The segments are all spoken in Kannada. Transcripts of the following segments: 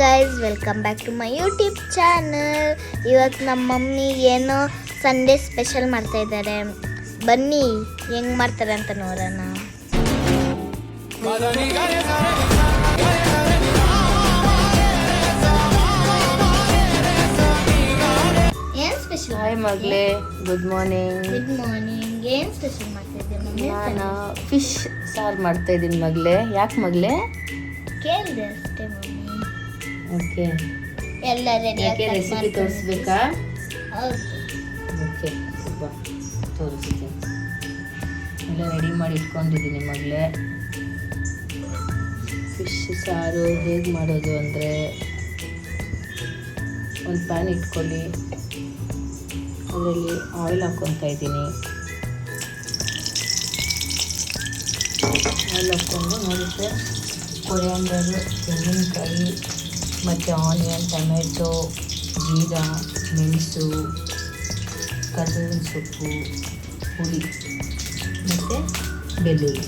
Guys, welcome back to my YouTube channel. ಇವತ್ತು ನಮ್ಮ ಮಮ್ಮಿ ಏನೋ ಸಂಡೇ ಸ್ಪೆಷಲ್ ಮಾಡ್ತಾ ಇದ್ದಾರೆ. ಬನ್ನಿ ಹೆಂಗೆ ಮಾಡ್ತಾರೆ ಅಂತ ನೋಡೋಣ. ಏನು ಸ್ಪೆಷಲ್? ಹಾಯ್ ಮಗಳೇ, ಗುಡ್ ಮಾರ್ನಿಂಗ್. Good morning. ಏನು ಸ್ಪೆಷಲ್ ಮಾಡ್ತಾ ಇದ್ದೆ ಮಮ್ಮಿ? ನಾನು ಫಿಶ್ ಸಾರು ಮಾಡ್ತಾ ಇದ್ದೀನಿ ಮಗಳೇ. ಯಾಕೆ ಮಗಳೇ? ಕೇಳಿದೆ ಅಷ್ಟೇ ಮಮ್ಮಿ. ಓಕೆ, ಎಲ್ಲ ರೆಡಿ. ಯಾಕೆ ರೆಸಿಪಿ ತೋರಿಸ್ಬೇಕಾ? ಹೌದು. ಓಕೆ, ಬಾ ತೋರಿಸ್ತೀನಿ. ಎಲ್ಲ ರೆಡಿ ಮಾಡಿ ಇಟ್ಕೊಂಡಿದ್ದೀನಿ ಮಗಳೇ. ಫಿಶ್ ಸಾರು ಹೇಗೆ ಮಾಡೋದು ಅಂದರೆ, ಒಂದು ಪ್ಯಾನ್ ಇಟ್ಕೊಳ್ಳಿ, ಅದರಲ್ಲಿ ಆಯಿಲ್ ಹಾಕ್ಕೊತಾ ಇದ್ದೀನಿ. ಆಯಿಲ್ ಹಾಕ್ಕೊಂಡು ನೋಡಿದ್ರೆ ಕೊರಿಯಾಂಡರು, ತೆಂಗಿನಕಾಯಿ ಮತ್ತು ಆನಿಯನ್, ಟೊಮೆಟೊ, ಜೀರಾ, ಮೆಣಸು, ಕರಿಬೇವಿನ ಸೊಪ್ಪು, ಹುಳಿ ಮತ್ತು ಬೆಳ್ಳುಳ್ಳಿ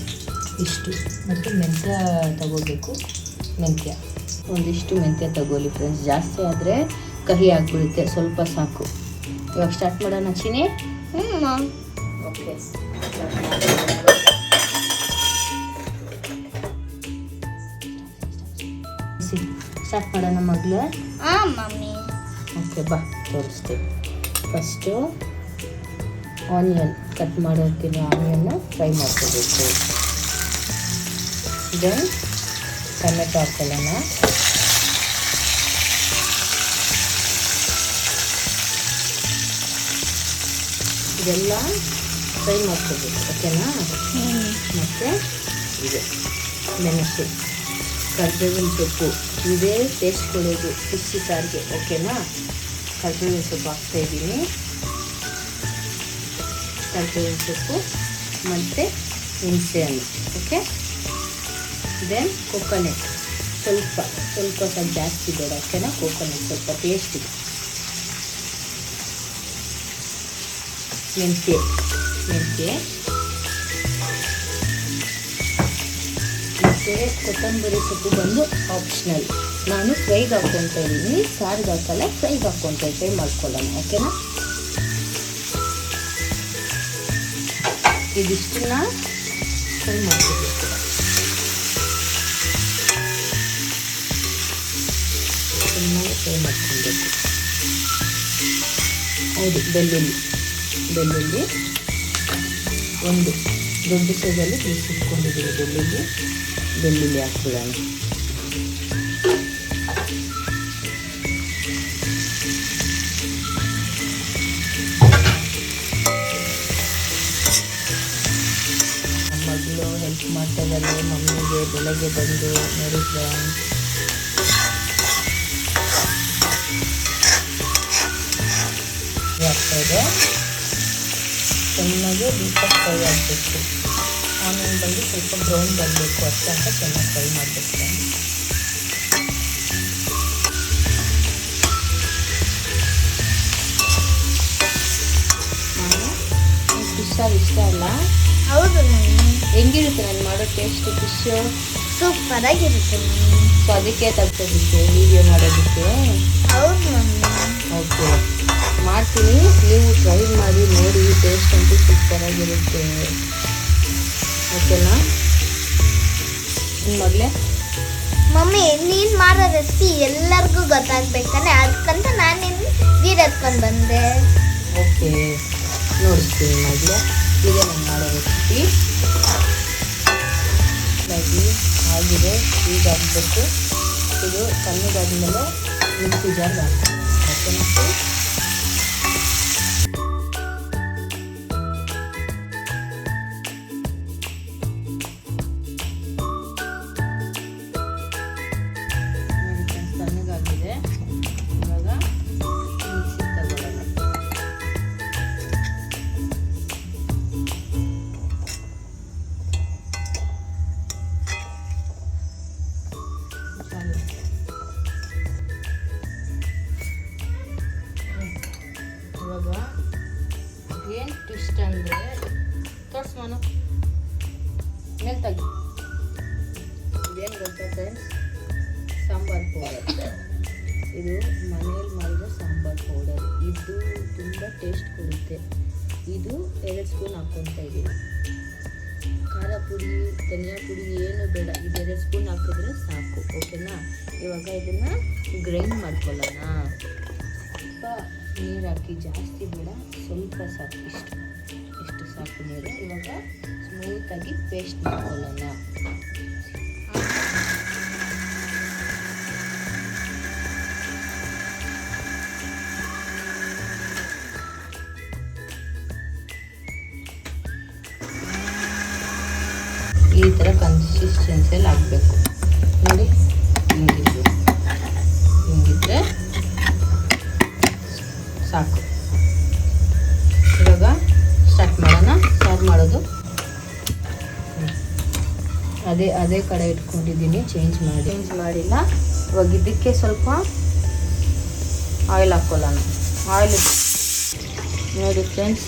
ಇಷ್ಟು, ಮತ್ತು ಮೆಂತ್ಯ ತಗೋಬೇಕು. ಒಂದಿಷ್ಟು ಮೆಂತ್ಯ ತಗೊಳ್ಳಿ ಫ್ರೆಂಡ್ಸ್. ಜಾಸ್ತಿ ಆದರೆ ಕಹಿ ಆಗಿಬಿಡುತ್ತೆ, ಸ್ವಲ್ಪ ಸಾಕು. ಇವಾಗ ಸ್ಟಾರ್ಟ್ ಮಾಡೋಣ ಚಿನಿ? ಓಕೆ, ಸ್ಟಾರ್ಟ್ ಮಾಡೋಣ ಮಗಳು? ಹಾಂ ಮಮ್ಮಿ. ಓಕೆ, ಬಾ ತೋರಿಸ್ತೀನಿ. ಫಸ್ಟು ಆನಿಯನ್ ಕಟ್ ಮಾಡೋಕ್ಕೆ ಆನಿಯನ್ನು ಫ್ರೈ ಮಾಡ್ಕೋಬೇಕು. ದೆನ್ ಟೊಮೆಟೊ ಹಾಕೊಳ್ಳೋಣ. ಇದೆಲ್ಲ ಫ್ರೈ ಮಾಡ್ಕೋಬೇಕು, ಓಕೆನಾ? ಮತ್ತು ಇದು ಮೆಣಸು, ಕರಿಬೇವಿನ ಸೊಪ್ಪು, ಇದೇ ಟೇಸ್ಟ್ ಕೊಡೋದು ಫಿಶ್ ಸಾರಿಗೆ, ಓಕೆನಾ? ಕರಿಬೇವಿನ ಸೊಪ್ಪು ಹಾಕ್ತಾಯಿದ್ದೀನಿ. ಕರಿಬೇವಿನ ಸೊಪ್ಪು ಮತ್ತು ಹುಣಸೆಹಣ್ಣು, ಓಕೆ? ದೆನ್ ಕೊಕೊನೆಟ್ ಸ್ವಲ್ಪ ಜಾಸ್ತಿ ಬೇಡ, ಓಕೆನಾ? ಕೊಕೊನೆಟ್ ಸ್ವಲ್ಪ ಟೇಸ್ಟಿಗೆ. ಮೆಂತ್ಯ ಮತ್ತು ಕೊತ್ತಂಬರಿ ಸೊಪ್ಪು ಬಂದು ಆಪ್ಷನಲ್. ನಾನು ಫ್ರೈಗೆ ಹಾಕ್ಕೊತಾ ಇದ್ದೀನಿ, ಸಾರಿಗೆ ಹಾಕಲ್ಲ, ಫ್ರೈಗೆ ಹಾಕ್ಕೊತಾ ಫ್ರೈ ಮಾಡ್ಕೊಳ್ಳೋಣ, ಓಕೆನಾ? ಇದಿಷ್ಟನ್ನ ಫ್ರೈ ಮಾಡ್ಕೋಬೇಕು. ಚೆನ್ನಾಗಿ ಫ್ರೈ ಮಾಡ್ಕೊಬೇಕು. ಹೌದು, ಬೆಳ್ಳುಳ್ಳಿ ಒಂದು ದೊಡ್ಡ ಸೈಜಲ್ಲಿ ಪೀಸ್ ಇಟ್ಕೊಂಡಿದ್ದೀನಿ. ಬೆಳ್ಳುಳ್ಳಿ ಹಾಕ್ಬಿಡೋಣ. ನಮ್ಮ ಮಗಳು ಹೆಲ್ಪ್ ಮಾಡ್ತಾ ಇದ್ದಾಳೆ ಮಮ್ಮಿಗೆ. ಬೆಳಗ್ಗೆ ಬಂದು ನೋಡಿದ್ರೆ ಆಗ್ತಾಯಿದೆ. ಚೆನ್ನಾಗಿ ಡೀಪಾಗಿ ಫ್ರೈ ಆಗಬೇಕು. ಆಮೇಲೆ ಬಂದು ಸ್ವಲ್ಪ ಬ್ರೌನ್ ಬರಬೇಕು ಅಷ್ಟೇ ಅಂತ ಚೆನ್ನಾಗಿ ಫ್ರೈ ಮಾಡಬೇಕು. ನಾನು ಫಿಶ್ ಸಾರು ಇಷ್ಟ ಅಲ್ಲ? ಹೌದು ಮಮ್ಮಿ. ಹೆಂಗಿರುತ್ತೆ ನಾನು ಮಾಡೋ ಟೇಸ್ಟ್? ಫಿಶ್ಶು ಸೂಪರಾಗಿರುತ್ತೆ. ಸೊ ಅದಕ್ಕೆ ತಗ್ಸೋದಕ್ಕೆ, ವೀಡಿಯೋ ಮಾಡೋದಕ್ಕೆ. ಹೌದು ಮಮ್ಮಿ. ಓಕೆ, ಮಾಡ್ತೀನಿ, ನೀವು ಟ್ರೈ ಮಾಡಿ ನೋಡಿ. ಟೇಸ್ಟ್ ಅಂತೂ ಸೂಪರಾಗಿರುತ್ತೆ, ಓಕೆನಾ? ಮಗಳೇ, ಮಮ್ಮಿ ನೀನು ಮಾಡೋ ರೆಸಿಪಿ ಎಲ್ಲರಿಗೂ ಗೊತ್ತಾಗ್ಬೇಕಂದ್ರೆ ಅದಕ್ಕಂತ ನಾನು ನಿನ್ನ ವೀಡಿಯೋ ಎತ್ಕೊಂಡು ಬಂದೆ. ಓಕೆ, ನೋಡಿಸ್ತೀನಿ ಮಗಳೇ. ಇದೆ ನಾನು ಮಾಡೋ ರೆಸಿಪಿ. ಮ್ಯಾಗಿ ಆಗಿದೆ, ಈಗ ಹಾಕ್ಬೇಕು. ಇದು ಸಣ್ಣದಾದ್ಮೇಲೆ ಮಿಕ್ಸಿ ಜಾರ್ಗೆ ಹಾಕ್ಬೇಕು, ಓಕೆನಾ? ಸಣ್ಣಗಾಗಿದೆ, ಇವಾಗ ಮಿಕ್ಸಿ ತಗೊಳ್ಳೋಣ. ಇವಾಗ ಏನು ಟ್ವಿಸ್ಟ್ ಅಂದರೆ, ತೋರಿಸ್ಮಾನು ಮೇಲೆ ತೆಗಿ. ಇದೇನು ಗೊತ್ತಾ ಫ್ರೆಂಡ್ಸ್? ಸಾಂಬಾರು ಪೌಡರ್. ಟೇಸ್ಟ್ ಕೊಡುತ್ತೆ. ಇದು 2 ಸ್ಪೂನ್ ಹಾಕ್ಕೊತಾ ಇದ್ದೀನಿ. ಖಾರ ಪುಡಿ, ಧನಿಯಾ ಪುಡಿ ಏನು ಬೇಡ, ಇದು 2 ಸ್ಪೂನ್ ಹಾಕಿದ್ರೆ ಸಾಕು. ಓಕೆನಾ? ಇವಾಗ ಇದನ್ನು ಗ್ರೈಂಡ್ ಮಾಡ್ಕೊಳ್ಳೋಣ. ಸ್ವಲ್ಪ ನೀರು ಹಾಕಿ, ಜಾಸ್ತಿ ಬೇಡ, ಸ್ವಲ್ಪ ಸಾಕು. ಇಷ್ಟು ಸಾಕು ನೀರು. ಇವಾಗ ಸ್ಮೂತಾಗಿ ಪೇಸ್ಟ್ ಮಾಡ್ಕೊಳ್ಳೋಣ. ಈ ಥರ ಕನ್ಸಿಸ್ಟೆನ್ಸಿಯಲ್ಲಿ ಆಗಬೇಕು ನೋಡಿ. ಹಿಂಗಿದ್ರೆ ಸಾಕು. ಇವಾಗ ಸ್ಟಾರ್ಟ್ ಮಾಡೋಣ. ಸ್ಟಾರ್ಟ್ ಮಾಡೋದು ಅದೇ ಕಡೆ ಇಟ್ಕೊಂಡಿದ್ದೀನಿ. ಚೇಂಜ್ ಮಾಡಿಲ್ಲ. ಇವಾಗ ಇದಕ್ಕೆ ಸ್ವಲ್ಪ ಆಯಿಲ್ ಹಾಕ್ಕೊಳ್ಳೋಣ. ಆಯಿಲ್ ನೋಡಿ ಫ್ರೆಂಡ್ಸ್,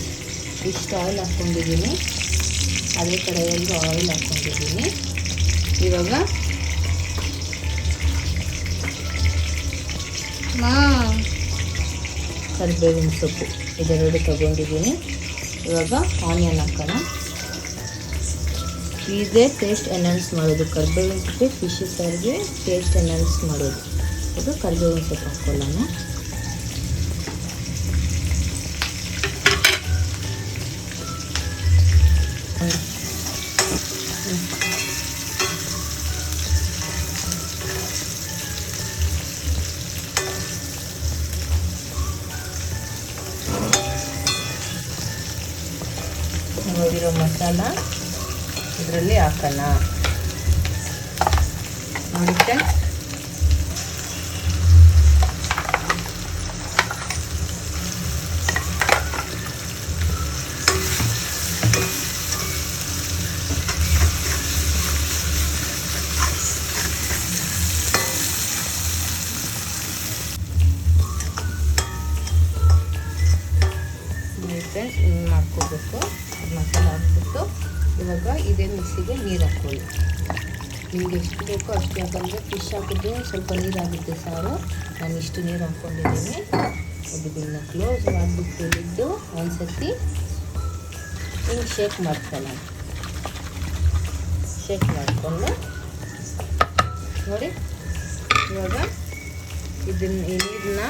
ಇಷ್ಟು ಆಯಿಲ್ ಹಾಕ್ಕೊಂಡಿದ್ದೀನಿ. ಅದೇ ಕಡೆಯಲ್ಲಿ ಆಯಿಲ್ ಹಾಕ್ಕೊಂಡಿದ್ದೀನಿ. ಇವಾಗ ಕರಿಬೇವಿನ ಸೊಪ್ಪು ಇದೆರಡು ತಗೊಂಡಿದ್ದೀನಿ. ಇವಾಗ ಆನಿಯನ್ ಹಾಕೋಣ. ಇದೇ ಟೇಸ್ಟ್ ಎನ್ಹಾನ್ಸ್ ಮಾಡೋದು. ಕರಿಬೇವಿನ ಸೊಪ್ಪು ಫಿಶ್ ಸಾರಿಗೆ ಟೇಸ್ಟ್ ಎನ್ಹಾನ್ಸ್ ಮಾಡೋದು. ಅದು ಕರಿಬೇವಿನ ಸೊಪ್ಪು ಹಾಕ್ಕೊಳ್ಳೋಣ. ನೋಡಿರೋ ಮಸಾಲ ಇದರಲ್ಲಿ ಹಾಕೋಣ. ನೋಡಿ ಫ್ರೆಂಡ್ಸ್, ಹಿಂಗೆ ಮಾಡ್ಕೋಬೇಕು. ಮಸಾಲೆ ಹಾಕ್ಬಿಟ್ಟು ಇವಾಗ ಇದೇ ಮಿಕ್ಸಿಗೆ ನೀರು ಹಾಕ್ಕೊಳ್ಳಿ. ನಿಮಗೆ ಎಷ್ಟು ಬೇಕೋ ಅಷ್ಟು. ಯಾಕಂದರೆ ಫಿಶ್ ಹಾಕಿದ್ರೆ ಸ್ವಲ್ಪ ನೀರಾಗುತ್ತೆ ಸಾರು. ನಾನು ಇಷ್ಟು ನೀರು ಹಾಕ್ಕೊಂಡಿದ್ದೀನಿ. ಇದನ್ನು ಕ್ಲೋಸ್ ಮಾಡಿಬಿಟ್ಟು ಇದ್ದು ಒಂದ್ಸತಿ ಹಿಂಗೆ ಶೇಕ್ ಮಾಡ್ಕೊಳ್ಳೋಣ. ಶೇಕ್ ಮಾಡಿಕೊಂಡು ನೋಡಿ. ಇವಾಗ ಈ ನೀರನ್ನ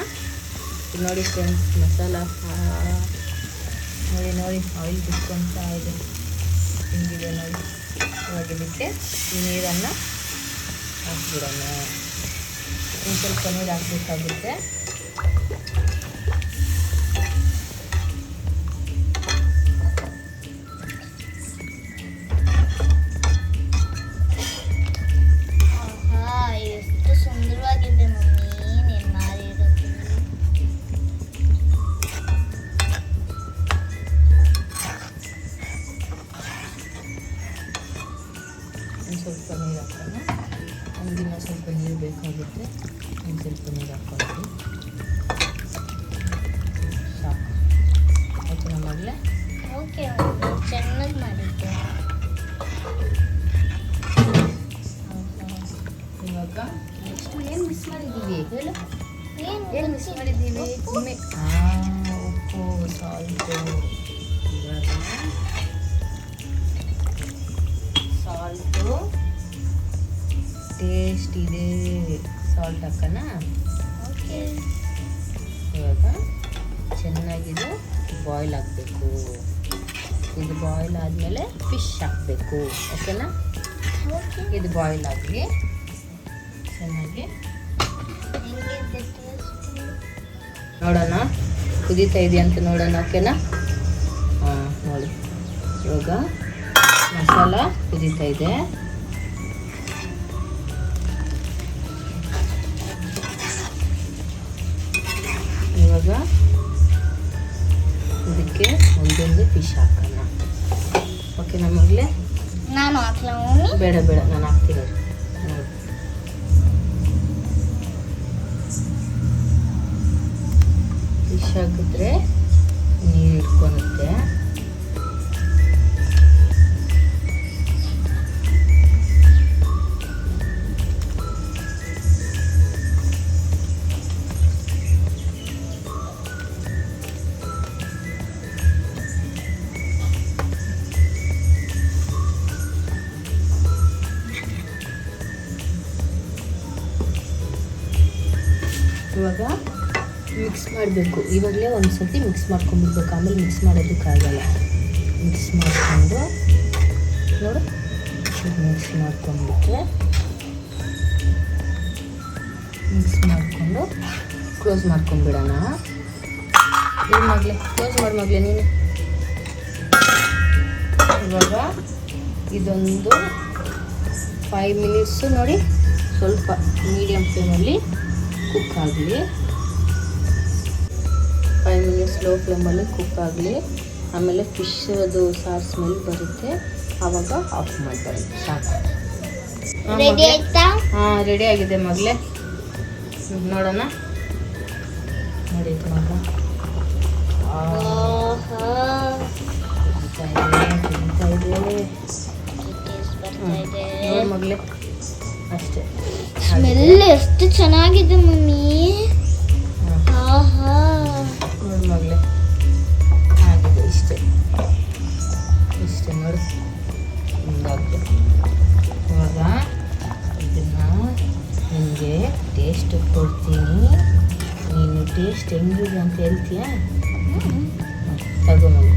ನೋಡಿ ಫ್ರೆಂಡ್ಸ್, ಮಸಾಲ ನೋಡಿ ಆಯಿಲ್ ಬಿಟ್ಕೊಳ್ತಾ ಇದೆ. ಹಿಂಗಿದೆ ನೋಡಿ. ಇವಾಗ ಇದಕ್ಕೆ ಈ ನೀರನ್ನು ಹಾಕ್ಬಿಡೋಣ. ಇನ್ನು ಸ್ವಲ್ಪ ನೀರು ಹಾಕಬೇಕಾಗುತ್ತೆ. ಎಷ್ಟು ಸುಂದರವಾಗಿದೆ ಮಮ್ಮಿ ನೀನು ಮಾಡಿರೋದು. ಸ್ವಲ್ಪ ನೀರು ಹಾಕೋಣ. ನಮಗಿನ್ನ ಸ್ವಲ್ಪ ನೀರು ಬೇಕಾಗುತ್ತೆ. ಒಂದು ಸ್ವಲ್ಪ ನೀರು ಹಾಕ್ಕೊಂಡು ಸಾಕು. ಓಕೆನಾ ಮಾಡಲೇ? ಓಕೆ, ಚೆನ್ನಾಗಿ ಮಾಡಿದ್ದೆ. ಇವಾಗ ನೆಕ್ಸ್ಟ್ ಏನು ಮಿಕ್ಸ್ ಮಾಡಿದ್ದೀವಿ ಹೇಳು? ಏನು ಮಿಕ್ಸ್ ಮಾಡಿದ್ದೀವಿ? ಉಪ್ಪು, ಸಾಲ್ಟು. ಇವಾಗ ಸಾಲ್ಟು ಟೇಸ್ಟ್ ಇದೆ. ಸಾಲ್ಟ್ ಹಾಕೋಣ. ಓಕೆ. ಇವಾಗ ಚೆನ್ನಾಗಿದು ಬಾಯ್ಲ್ ಆಗಬೇಕು. ಇದು ಬಾಯ್ಲ್ ಆದಮೇಲೆ ಫಿಶ್ ಹಾಕಬೇಕು. ಓಕೆನಾ? ಓಕೆ. ಇದು ಬಾಯ್ಲ್ ಆಗಲಿ ಚೆನ್ನಾಗಿ. ನೋಡೋಣ ಕುದೀತಾ ಇದೆಯಾ ಅಂತ ನೋಡೋಣ. ಓಕೆನಾ? ಹಾಂ ನೋಡಿ, ಇವಾಗ ಮಸಾಲ ಕುದೀತಾ ಇದೆ. ಇವಾಗ ಇದಕ್ಕೆ ಒಂದೊಂದು ಫಿಶ್ ಹಾಕೋಣ. ಓಕೆನಾ ಮಗಳೇ? ನಾನು ಹಾಕ್ಲಾ ಮಮ್ಮಿ? ಬೇಡ ನಾನು ಹಾಕ್ತಿರೋದು ನೋಡಿ. ಫಿಶ್ ಹಾಕಿದ್ರೆ ನೀರು ಇಟ್ಕೊಳುತ್ತೆ. ಇವಾಗ ಮಿಕ್ಸ್ ಮಾಡಬೇಕು. ಇವಾಗಲೇ ಒಂದು ಸತಿ ಮಿಕ್ಸ್ ಮಾಡ್ಕೊಂಡ್ಬಿಡ್ಬೇಕು, ಆಮೇಲೆ ಮಿಕ್ಸ್ ಮಾಡೋದಕ್ಕಾಗಲ್ಲ. ಮಿಕ್ಸ್ ಮಾಡಿಕೊಂಡು ನೋಡು, ಮಿಕ್ಸ್ ಮಾಡ್ಕೊಂಡ್ಬಿಟ್ರೆ ಮಿಕ್ಸ್ ಮಾಡಿಕೊಂಡು ಕ್ಲೋಸ್ ಮಾಡ್ಕೊಂಡ್ಬಿಡೋಣ. ಏನು ಮಗಳೇ, ಕ್ಲೋಸ್ ಮಾಡಿ ಮಗಳೇ ನೀನು. ಇವಾಗ ಇದೊಂದು 5 ಮಿನಿಟ್ಸು ನೋಡಿ, ಸ್ವಲ್ಪ ಮೀಡಿಯಮ್ ಫ್ಲೇಮಲ್ಲಿ ಕುಕ್ ಆಗಲಿ. 5 ಮಿನಿಟ್ಸ್ ಲೋ ಫ್ಲೇಮಲ್ಲಿ ಕುಕ್ ಆಗಲಿ. ಆಮೇಲೆ ಫಿಶ್ ಅದು ಸಾರು ಸ್ಮೆಲ್ ಬರುತ್ತೆ, ಆವಾಗ ಆಫ್ ಮಾಡ್ತಾರೆ, ಸಾಕು. ರೆಡಿ ಆಯ್ತಾ? ಹಾಂ, ರೆಡಿ ಆಗಿದೆ ಮಗಳೇ. ನೋಡೋಣ, ನೋಡಿ ಮಗ. ಕುದೀತಾ ಇದೆ. ನೋಡಿ ಮಗಳೇ, ಅಷ್ಟೇ. ಸ್ಮೆಲ್ ಎಷ್ಟು ಚೆನ್ನಾಗಿದೆ ಮಮ್ಮಿ. ಆಹಾ, ನೋಡಿ ಮಗಳೇ, ಆಗಿದೆ. ಇಷ್ಟೇ ಇಷ್ಟೇ ನೋಡಿ, ಹಿಂಗಾಗಿದೆ. ಇವಾಗ ಇದನ್ನು ನಿಮಗೆ ಟೇಸ್ಟ್ ಕೊಡ್ತೀನಿ. ನೀನು ಟೇಸ್ಟ್ ಹೆಂಗಿದೆ ಅಂತ ಹೇಳ್ತೀಯಾ? ತಗೋ ಮಗ.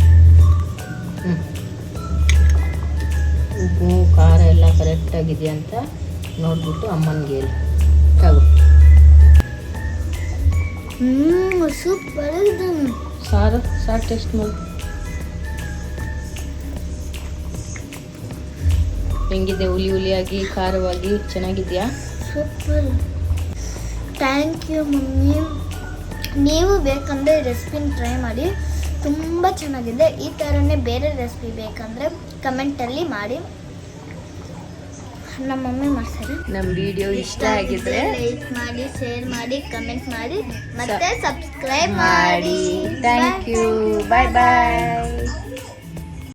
ಉಪ್ಪು ಖಾರ ಎಲ್ಲ ಕರೆಕ್ಟಾಗಿದೆಯಾ ಅಂತ ನೋಡ್ಬಿಟ್ಟು ಅಮ್ಮನಿಗೆ ಹೇಳಿ. ತಗೋ. ಸೂಪರ್ ಆಗಿದೆ. ಸಾರು ಟೇಸ್ಟ್ ಮಾಡಿ ಹೆಂಗಿದೆ? ಹುಲಿಯಾಗಿ ಖಾರವಾಗಿ ಚೆನ್ನಾಗಿದೆಯಾ? ಸೂಪರ್. Thank you mummy. ನೀವು ಬೇಕಂದರೆ ರೆಸಿಪಿನ ಟ್ರೈ ಮಾಡಿ, ತುಂಬ ಚೆನ್ನಾಗಿದೆ. ಈ ಥರನೇ ಬೇರೆ ರೆಸಿಪಿ ಬೇಕಂದರೆ ಕಮೆಂಟಲ್ಲಿ ಮಾಡಿ. ನಮ್ಮ ಮಮ್ಮಿ ಮಾಡ್ತಾರೆ. ನಮ್ಮ ವಿಡಿಯೋ ಇಷ್ಟ ಆಗಿದ್ರೆ ಲೈಕ್ ಮಾಡಿ, ಶೇರ್ ಮಾಡಿ, ಕಮೆಂಟ್ ಮಾಡಿ, ಮತ್ತೆ ಸಬ್ಸ್ಕ್ರೈಬ್ ಮಾಡಿ. ಮಾಡಿ. Thank you. Bye bye.